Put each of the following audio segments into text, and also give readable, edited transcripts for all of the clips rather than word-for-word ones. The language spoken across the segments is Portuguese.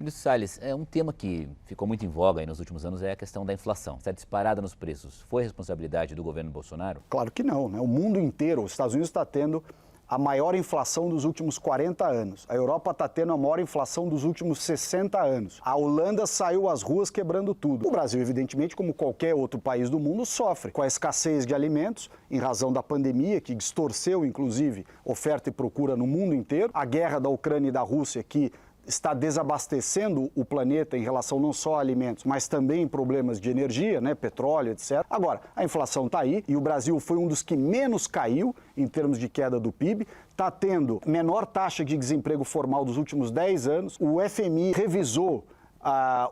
Ministro Salles, um tema que ficou muito em voga aí nos últimos anos é a questão da inflação. Está disparada nos preços. Foi responsabilidade do governo Bolsonaro? Claro que não, né? O mundo inteiro, os Estados Unidos está tendo a maior inflação dos últimos 40 anos. A Europa está tendo a maior inflação dos últimos 60 anos. A Holanda saiu às ruas quebrando tudo. O Brasil, evidentemente, como qualquer outro país do mundo, sofre com a escassez de alimentos em razão da pandemia, que distorceu, inclusive, oferta e procura no mundo inteiro. A guerra da Ucrânia e da Rússia, que está desabastecendo o planeta em relação não só a alimentos, mas também em problemas de energia, né, petróleo, etc. Agora, a inflação está aí e o Brasil foi um dos que menos caiu em termos de queda do PIB, está tendo menor taxa de desemprego formal dos últimos 10 anos. O FMI revisou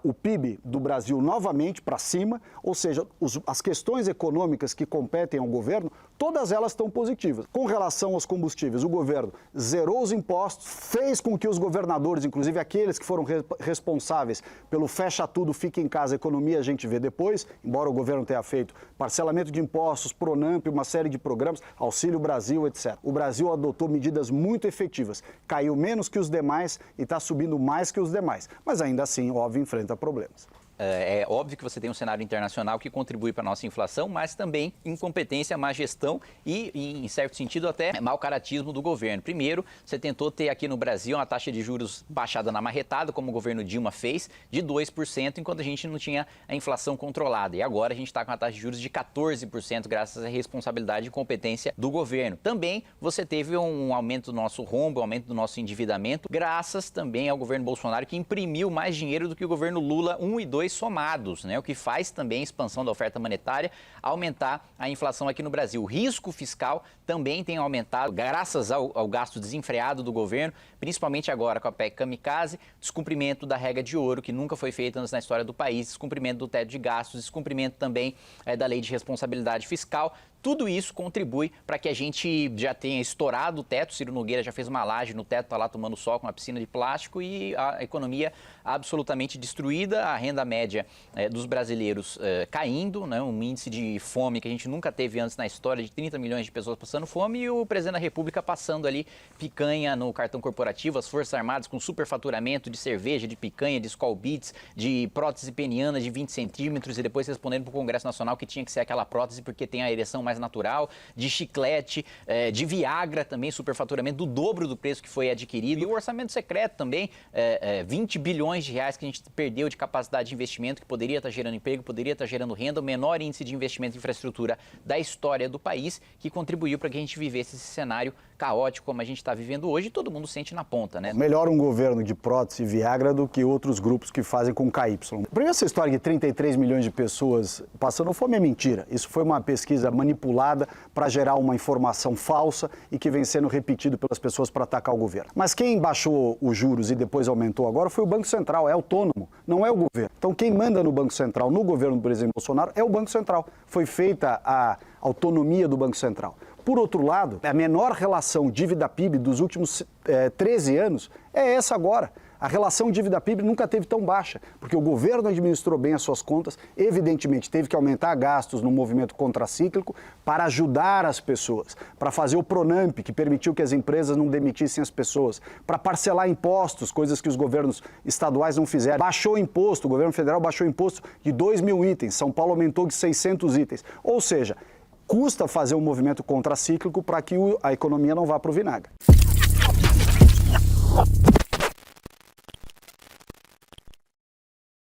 o PIB do Brasil novamente para cima, ou seja, as questões econômicas que competem ao governo, todas elas estão positivas. Com relação aos combustíveis, o governo zerou os impostos, fez com que os governadores, inclusive aqueles que foram responsáveis pelo fecha tudo, fica em casa, economia a gente vê depois, embora o governo tenha feito parcelamento de impostos, Pronamp, uma série de programas, Auxílio Brasil, etc. O Brasil adotou medidas muito efetivas, caiu menos que os demais e está subindo mais que os demais, mas ainda assim, óbvio, enfrenta problemas. É óbvio que você tem um cenário internacional que contribui para a nossa inflação, mas também incompetência, má gestão e, em certo sentido, até mau caratismo do governo. Primeiro, você tentou ter aqui no Brasil uma taxa de juros baixada na marretada, como o governo Dilma fez, de 2%, enquanto a gente não tinha a inflação controlada. E agora a gente está com a taxa de juros de 14%, graças à responsabilidade e competência do governo. Também você teve um aumento do nosso rombo, um aumento do nosso endividamento, graças também ao governo Bolsonaro, que imprimiu mais dinheiro do que o governo Lula 1 e 2 somados, né? O que faz também a expansão da oferta monetária aumentar a inflação aqui no Brasil. O risco fiscal também tem aumentado graças ao gasto desenfreado do governo, principalmente agora com a PEC Kamikaze, descumprimento da regra de ouro, que nunca foi feita antes na história do país, descumprimento do teto de gastos, descumprimento também da lei de responsabilidade fiscal. Tudo isso contribui para que a gente já tenha estourado o teto. Ciro Nogueira já fez uma laje no teto, está lá tomando sol com uma piscina de plástico e a economia absolutamente destruída, a renda média dos brasileiros caindo, né? Um índice de fome que a gente nunca teve antes na história, de 30 milhões de pessoas passando fome e o presidente da República passando ali picanha no cartão corporativo, as Forças Armadas com superfaturamento de cerveja, de picanha, de Skol Beats, de prótese peniana de 20 centímetros e depois respondendo para o Congresso Nacional que tinha que ser aquela prótese porque tem a ereção mais natural, de chiclete, de Viagra também, superfaturamento do dobro do preço que foi adquirido. E o orçamento secreto também, 20 bilhões de reais que a gente perdeu de capacidade de investimento, que poderia estar gerando emprego, poderia estar gerando renda, o menor índice de investimento em infraestrutura da história do país, que contribuiu para que a gente vivesse esse cenário caótico como a gente está vivendo hoje e todo mundo sente na ponta, né? Melhor um governo de prótese e Viagra do que outros grupos que fazem com KY. Primeiro, essa história de 33 milhões de pessoas passando fome é mentira. Isso foi uma pesquisa manipulada para gerar uma informação falsa e que vem sendo repetido pelas pessoas para atacar o governo. Mas quem baixou os juros e depois aumentou agora foi o Banco Central, é autônomo, não é o governo. Então quem manda no Banco Central, no governo do presidente Bolsonaro, é o Banco Central. Foi feita a autonomia do Banco Central. Por outro lado, a menor relação dívida-PIB dos últimos 13 anos é essa agora. A relação dívida-PIB nunca teve tão baixa, porque o governo administrou bem as suas contas, evidentemente teve que aumentar gastos no movimento contracíclico para ajudar as pessoas, para fazer o Pronamp, que permitiu que as empresas não demitissem as pessoas, para parcelar impostos, coisas que os governos estaduais não fizeram. Baixou o imposto, o governo federal baixou o imposto de 2.000 itens, São Paulo aumentou de 600 itens. Ou seja, custa fazer um movimento contracíclico para que a economia não vá para o vinagre.